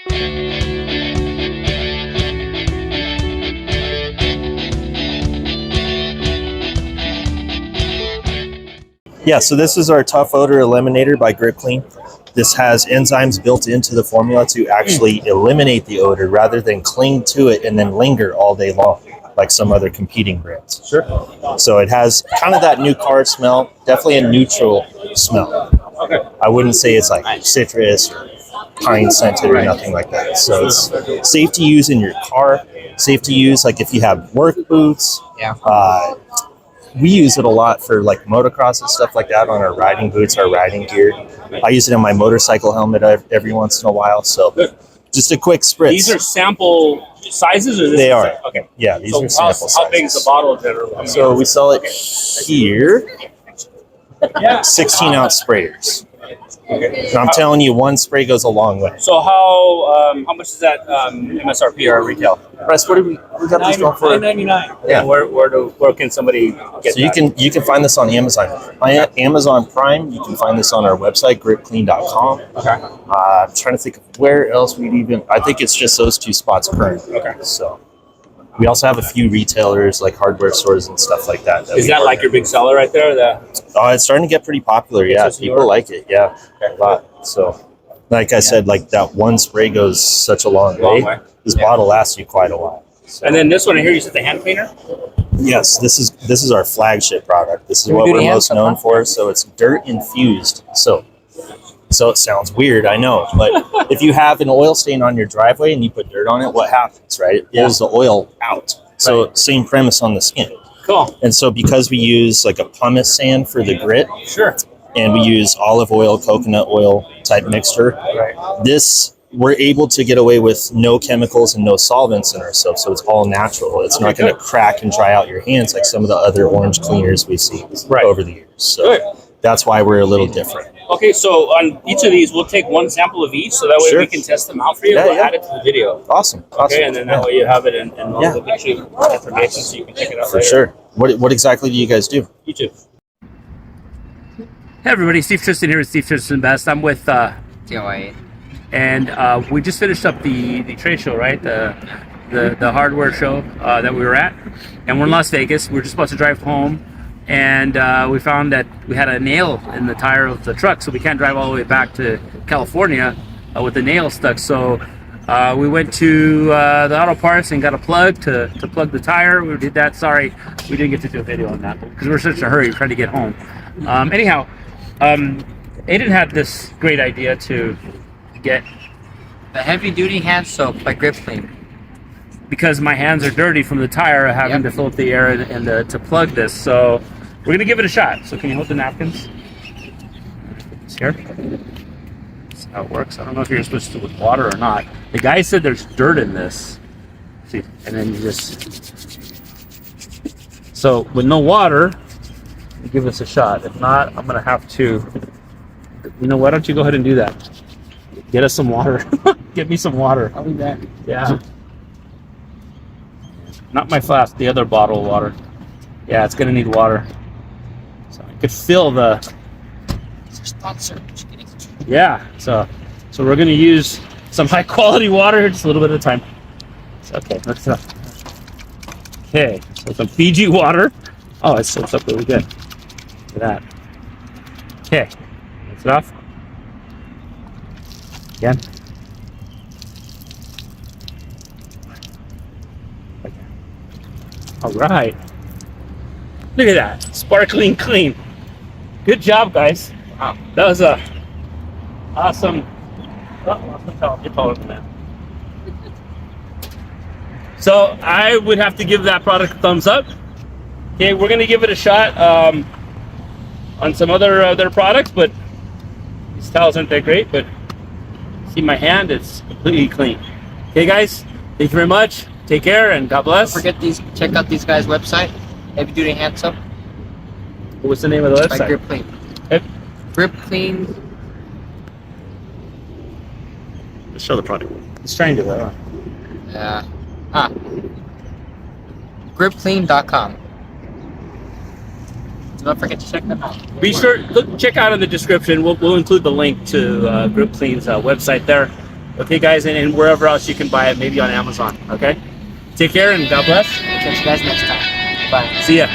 Yeah, so this is our tough odor eliminator by Grip Clean. This has enzymes built into the formula to actually eliminate the odor rather than cling to it and then linger all day long like some other competing brands. Sure. So it has kind of that new car smell, definitely a neutral smell. Okay. I wouldn't say it's like citrus or pine scented or nothing like that. So it's safe to use in your car, safe to use like if you have work boots. Yeah. We use it a lot for like motocross and stuff like that on our riding boots, our riding gear. I use it in my motorcycle helmet every once in a while. So just a quick spritz. These are sample sizes, or they are. Okay. Yeah, these are sample sizes. How big is the bottle generally? So we sell it here. 16-ounce sprayers. Okay. And I'm telling you, one spray goes a long way. So how much is that MSRP or retail? Russ, what got these going for? $9.99. Yeah. Where can somebody get so you can find this on Amazon. Amazon Prime. You can find this on our website, gripclean.com. Okay. I'm trying to think of where else we'd even. I think it's just those two spots currently. Okay. So we also have a few retailers like hardware stores and stuff like that. Is that like your big seller right there? It's starting to get pretty popular. Yeah, people like it. Yeah, a lot. So, like I said, like that one spray goes such a long way. This bottle lasts you quite a while. So. And then this one here, you said the hand cleaner? Yes, this is our flagship product. This is what we're most known for. So it's dirt infused. So it sounds weird, I know, but if you have an oil stain on your driveway and you put dirt on it, what happens, right? It pulls the oil out. So same premise on the skin. Cool. And so because we use like a pumice sand for the grit, sure, and we use olive oil, coconut oil type mixture, this we're able to get away with no chemicals and no solvents in our soap. So it's all natural. It's not going to crack and dry out your hands like some of the other orange cleaners we see over the years. So that's why we're a little different. Okay, so on each of these, we'll take one sample of each, so that way we can test them out for you. We'll add it to the video. Awesome. Okay, and then that way you have it in all the picture information, so you can check it out for sure. What exactly do you guys do? YouTube. Hey everybody, Steve Tristan here with Steve Tristan Best. I'm with Joy. And we just finished up the trade show, right? The hardware show that we were at, and we're in Las Vegas. We're just about to drive home. And we found that we had a nail in the tire of the truck, so we can't drive all the way back to California with the nail stuck. So we went to the auto parts and got a plug to plug the tire. We did that. Sorry, we didn't get to do a video on that because we were in such a hurry trying to get home. Anyhow, Aidan had this great idea to get the heavy duty hand soap by Grip Clean. Because my hands are dirty from the tire, having to fill up the air and to plug this. So we're gonna give it a shot. So can you hold the napkins? It's here. That's how it works. I don't know if you're supposed to do it with water or not. The guy said there's dirt in this. See, and then you just. So with no water, give us a shot. If not, I'm gonna have to. You know, why don't you go ahead and do that? Get us some water. Get me some water. I'll be back. Yeah. Not my flask, the other bottle of water. Yeah, it's gonna need water. So I could feel the. Yeah, so we're gonna use some high quality water, just a little bit at a time. So, okay, that's enough. Okay, so some Fiji water. Oh, it soaks up really good. Look at that. Okay, that's enough. Again. All right. Look at that. Sparkling clean. Good job, guys. Wow. That was a awesome. Oh, you're taller than that. So I would have to give that product a thumbs up. Okay, we're gonna give it a shot on some other products, but these towels aren't that great. But see my hand, it's completely clean. Okay, guys, thank you very much. Take care and God bless. Don't forget check out these guys' website, Heavy Duty Hand Soap. What's the name of the website? By Grip Clean. Grip Clean. Let's show the product. Let's try and do that. gripclean.com. Don't forget to check them out. Be sure check out in the description. We'll include the link to Grip Clean's website there. Okay, guys, and wherever else you can buy it, maybe on Amazon. Okay, take care and God bless. Catch you guys next time. Bye. See ya.